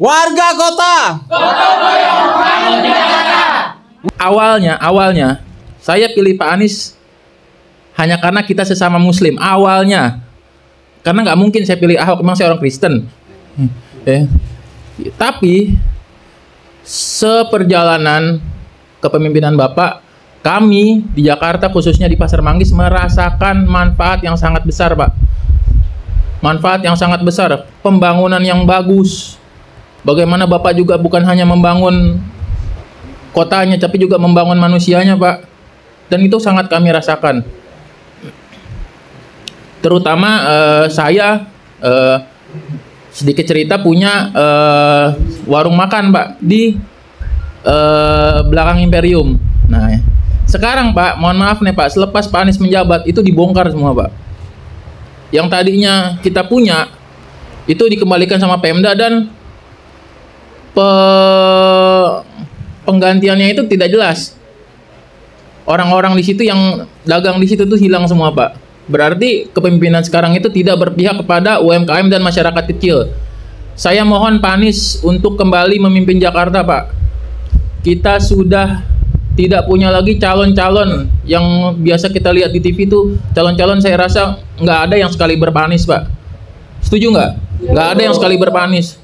Warga kota. Awalnya saya pilih Pak Anies hanya karena kita sesama Muslim. Awalnya, karena nggak mungkin saya pilih Ahok, memang saya orang Kristen. Tapi seperjalanan kepemimpinan Bapak, kami di Jakarta khususnya di Pasar Manggis merasakan manfaat yang sangat besar, Pak. Manfaat yang sangat besar, pembangunan yang bagus. Bagaimana Bapak juga bukan hanya membangun kotanya, tapi juga membangun manusianya, Pak. Dan itu sangat kami rasakan. Terutama saya sedikit cerita punya warung makan, Pak, di belakang Imperium. Nah, sekarang Pak, mohon maaf nih Pak, selepas Pak Anies menjabat itu dibongkar semua, Pak. Yang tadinya kita punya itu dikembalikan sama Pemda dan penggantiannya itu tidak jelas. Orang-orang di situ yang dagang di situ tuh hilang semua, Pak. Berarti kepemimpinan sekarang itu tidak berpihak kepada UMKM dan masyarakat kecil. Saya mohon Pak Anies untuk kembali memimpin Jakarta, Pak. Kita sudah tidak punya lagi calon-calon yang biasa kita lihat di TV itu. Calon-calon saya rasa nggak ada yang sekali Pak Anies, Pak. Setuju nggak? Nggak ada yang sekali Pak Anies.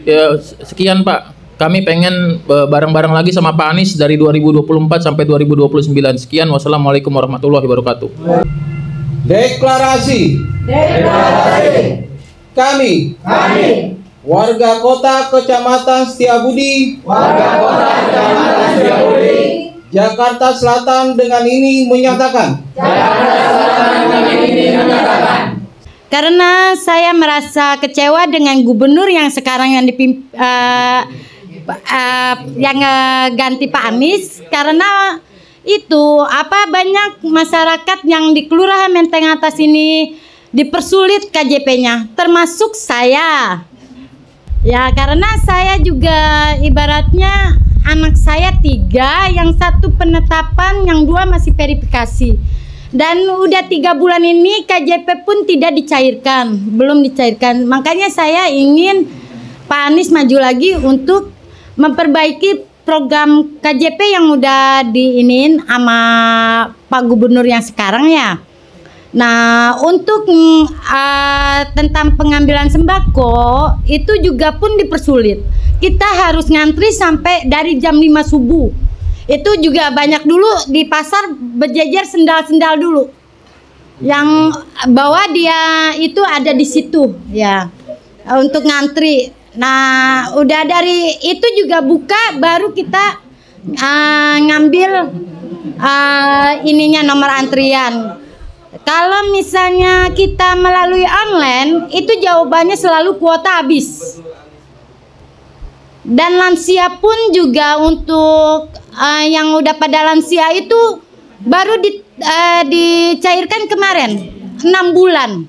Ya, sekian Pak. Kami pengen bareng-bareng lagi sama Pak Anies dari 2024 sampai 2029. Sekian, wassalamualaikum warahmatullahi wabarakatuh. Deklarasi. Kami warga kota Kecamatan Setiabudi, Jakarta Selatan dengan ini menyatakan. Karena saya merasa kecewa dengan gubernur yang sekarang yang ganti Pak Anies, karena itu banyak masyarakat yang di Kelurahan Menteng Atas ini dipersulit KJP-nya, termasuk saya. Ya, karena saya juga ibaratnya anak saya 3, yang 1 penetapan, yang 2 masih verifikasi. Dan udah 3 bulan ini KJP pun tidak dicairkan, belum dicairkan. Makanya saya ingin Pak Anies maju lagi untuk memperbaiki program KJP yang udah diinin sama Pak Gubernur yang sekarang ya. Nah, untuk tentang pengambilan sembako itu juga pun dipersulit. Kita harus ngantri sampai dari jam 5 subuh. Itu juga banyak dulu di pasar berjejer sendal-sendal dulu. Yang bawa dia itu ada di situ ya. Untuk ngantri. Nah, udah dari itu juga buka, baru kita ngambil ininya nomor antrian. Kalau misalnya kita melalui online, itu jawabannya selalu kuota habis. Dan lansia pun juga untuk yang udah pada lansia itu baru dicairkan kemarin 6 bulan.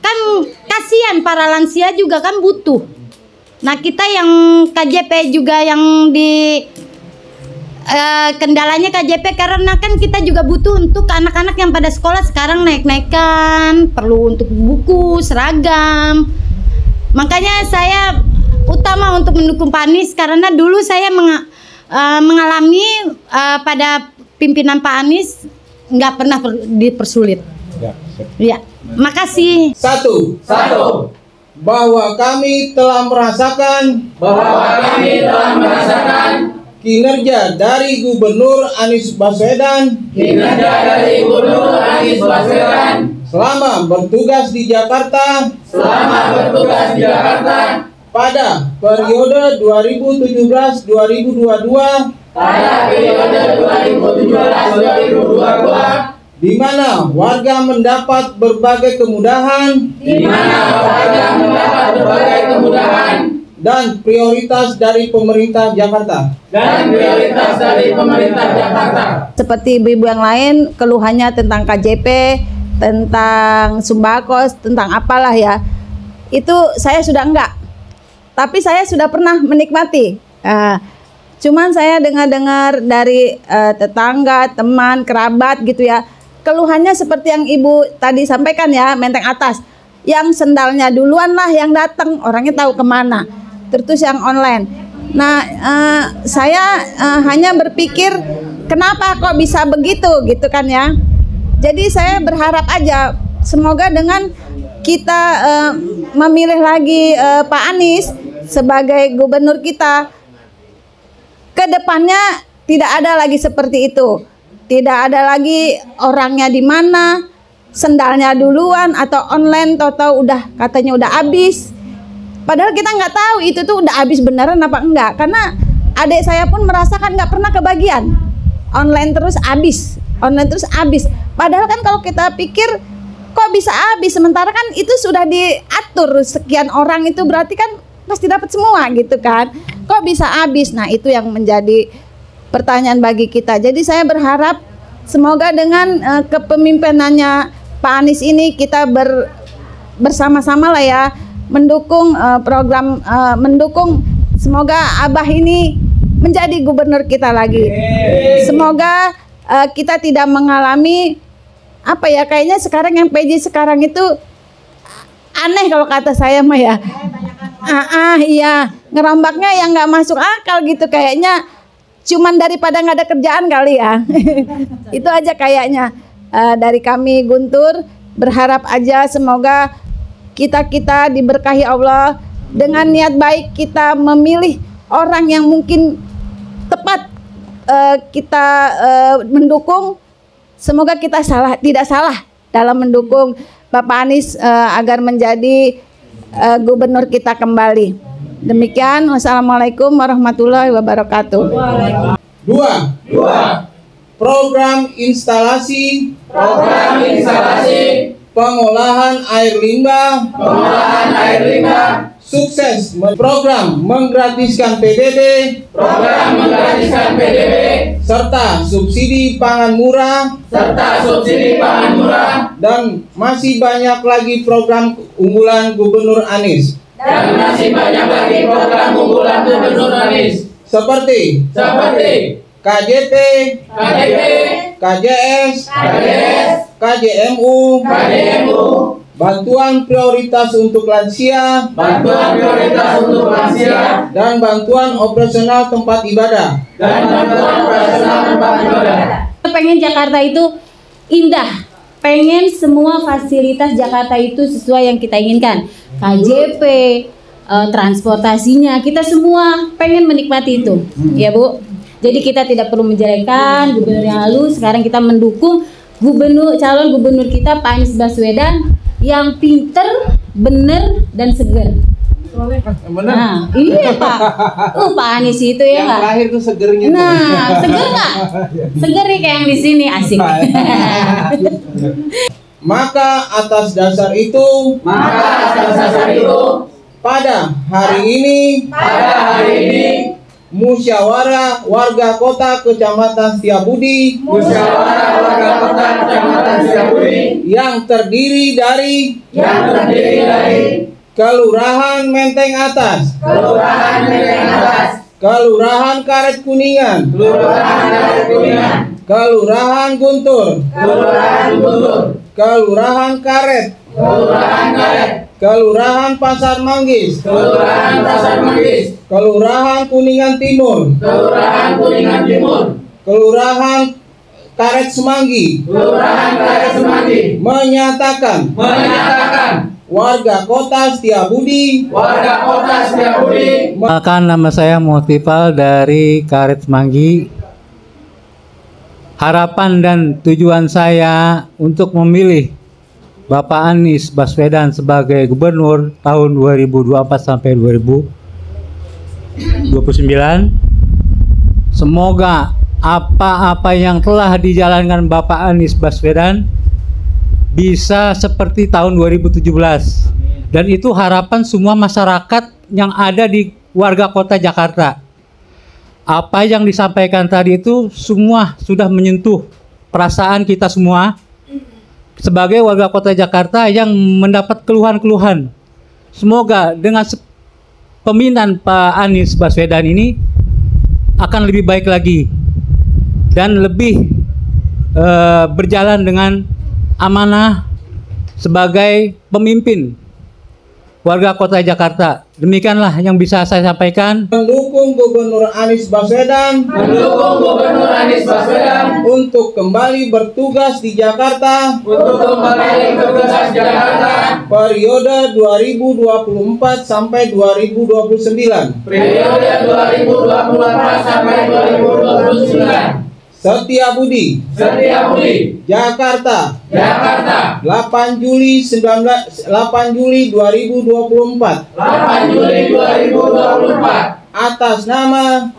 Kan kasihan para lansia juga kan butuh. Nah, kita yang KJP juga yang di kendalanya KJP karena kan kita juga butuh untuk anak-anak yang pada sekolah sekarang naik-naikan, perlu untuk buku, seragam. Makanya saya utama untuk mendukung Pak Anies karena dulu saya mengalami pada pimpinan Pak Anies nggak pernah dipersulit. Ya, makasih. Satu. Bahwa kami telah merasakan kinerja dari Gubernur Anies Baswedan selama bertugas di Jakarta pada periode 2017-2022 di mana warga mendapat berbagai kemudahan dan prioritas dari pemerintah Jakarta. Seperti ibu-ibu yang lain, keluhannya tentang KJP, tentang sembako, tentang apalah ya. Itu saya sudah enggak. Tapi saya sudah pernah menikmati. Cuman saya dengar-dengar dari tetangga, teman, kerabat gitu ya. Keluhannya seperti yang ibu tadi sampaikan ya, Menteng Atas. Yang sendalnya duluan lah yang datang, orangnya tahu kemana. terus yang online. Nah, saya hanya berpikir kenapa kok bisa begitu gitu kan ya. Jadi saya berharap aja semoga dengan kita memilih lagi Pak Anies sebagai gubernur kita, ke depannya tidak ada lagi seperti itu. Tidak ada lagi orangnya di mana, sendalnya duluan atau online tahu-tahu udah katanya udah habis. Padahal kita nggak tahu itu tuh udah habis beneran apa enggak. Karena adik saya pun merasakan nggak pernah kebagian. Online terus habis, online terus habis. Padahal kan kalau kita pikir kok bisa habis, sementara kan itu sudah diatur sekian orang, itu berarti kan pasti dapat semua gitu kan. Kok bisa habis? Nah, itu yang menjadi pertanyaan bagi kita. Jadi saya berharap semoga dengan kepemimpinannya Pak Anies ini kita bersama-sama lah ya mendukung program, mendukung semoga Abah ini menjadi gubernur kita lagi. Semoga kita tidak mengalami apa ya, kayaknya sekarang yang PJ sekarang itu aneh kalau kata saya mah ya. Iya, ngerombaknya yang nggak masuk akal gitu, kayaknya cuman daripada nggak ada kerjaan kali ya. Itu aja kayaknya. Dari kami Guntur berharap aja semoga kita diberkahi Allah dengan niat baik, kita memilih orang yang mungkin tepat kita mendukung. Semoga kita tidak salah dalam mendukung Bapak Anies agar menjadi gubernur kita kembali. Demikian, wassalamualaikum warahmatullahi wabarakatuh. 2. Program instalasi pengolahan air limbah sukses. Program menggratiskan PBB serta subsidi pangan murah dan masih banyak lagi program unggulan Gubernur Anies. Seperti KJP, KJS, KJMU, bantuan prioritas untuk lansia, dan bantuan operasional tempat ibadah. Pengen Jakarta itu indah, pengen semua fasilitas Jakarta itu sesuai yang kita inginkan. KJP, transportasinya, kita semua pengen menikmati itu, ya Bu. Jadi kita tidak perlu menjelekkan gubernur yang lalu. Sekarang kita mendukung calon gubernur kita Pak Anies Baswedan yang pinter, bener, dan seger. Nah, iya Pak. Pak Anies itu ya nggak? Lahir tuh segernya. Nah, seger nggak? Seger nih kayak yang di sini, asik. Maka atas dasar itu, pada hari ini, Musyawarah Warga Kota Kecamatan Setiabudi yang terdiri dari Kelurahan Menteng Atas, Kelurahan Karet Kuningan, Kelurahan Guntur, Kelurahan Karet, Kelurahan Pasar Manggis, Kelurahan Kuningan Timur, Kelurahan Karet Semanggi, menyatakan warga kota Setiabudi. Perkenalkan, nama saya Motifal dari Karet Semanggi. Harapan dan tujuan saya untuk memilih Bapak Anies Baswedan sebagai gubernur tahun 2024 sampai 2029. Semoga apa-apa yang telah dijalankan Bapak Anies Baswedan bisa seperti tahun 2017. Dan itu harapan semua masyarakat yang ada di warga kota Jakarta. Apa yang disampaikan tadi itu semua sudah menyentuh perasaan kita semua sebagai warga kota Jakarta yang mendapat keluhan-keluhan. Semoga dengan pemilihan Pak Anies Baswedan ini akan lebih baik lagi dan lebih berjalan dengan amanah sebagai pemimpin warga kota Jakarta. Demikianlah yang bisa saya sampaikan. Mendukung Gubernur Anies Baswedan untuk kembali bertugas di Jakarta periode 2024 sampai 2029. Setia Budi, Jakarta, 8 Juli 2024. Atas nama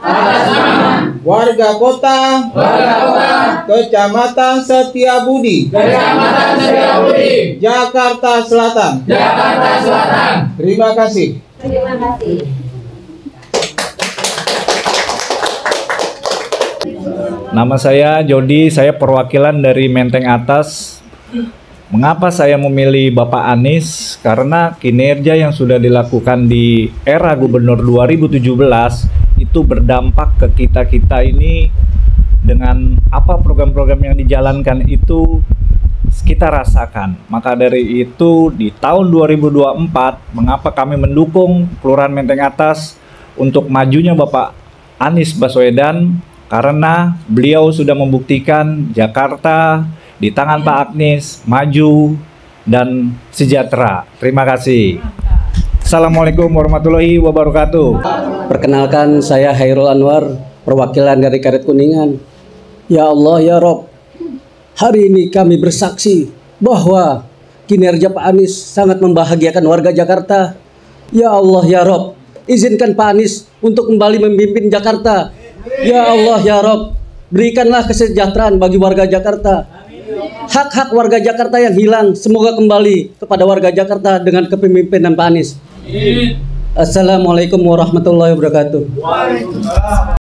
warga kota Kecamatan Setia Budi, Jakarta Selatan. Terima kasih. Nama saya Jody, saya perwakilan dari Menteng Atas. Mengapa saya memilih Bapak Anies? Karena kinerja yang sudah dilakukan di era Gubernur 2017 itu berdampak ke kita ini, dengan apa program-program yang dijalankan itu kita rasakan. Maka dari itu di tahun 2024, mengapa kami mendukung Kelurahan Menteng Atas untuk majunya Bapak Anies Baswedan? Karena beliau sudah membuktikan Jakarta di tangan Pak Anies maju dan sejahtera. Terima kasih. Assalamualaikum warahmatullahi wabarakatuh. Perkenalkan, saya Hairul Anwar, perwakilan dari Karet Kuningan. Ya Allah, ya Rob, hari ini kami bersaksi bahwa kinerja Pak Anies sangat membahagiakan warga Jakarta. Ya Allah, ya Rob, izinkan Pak Anies untuk kembali memimpin Jakarta. Ya Allah, ya Rob, berikanlah kesejahteraan bagi warga Jakarta. Hak-hak warga Jakarta yang hilang semoga kembali kepada warga Jakarta dengan kepemimpinan Pak Anies. Assalamualaikum warahmatullahi wabarakatuh.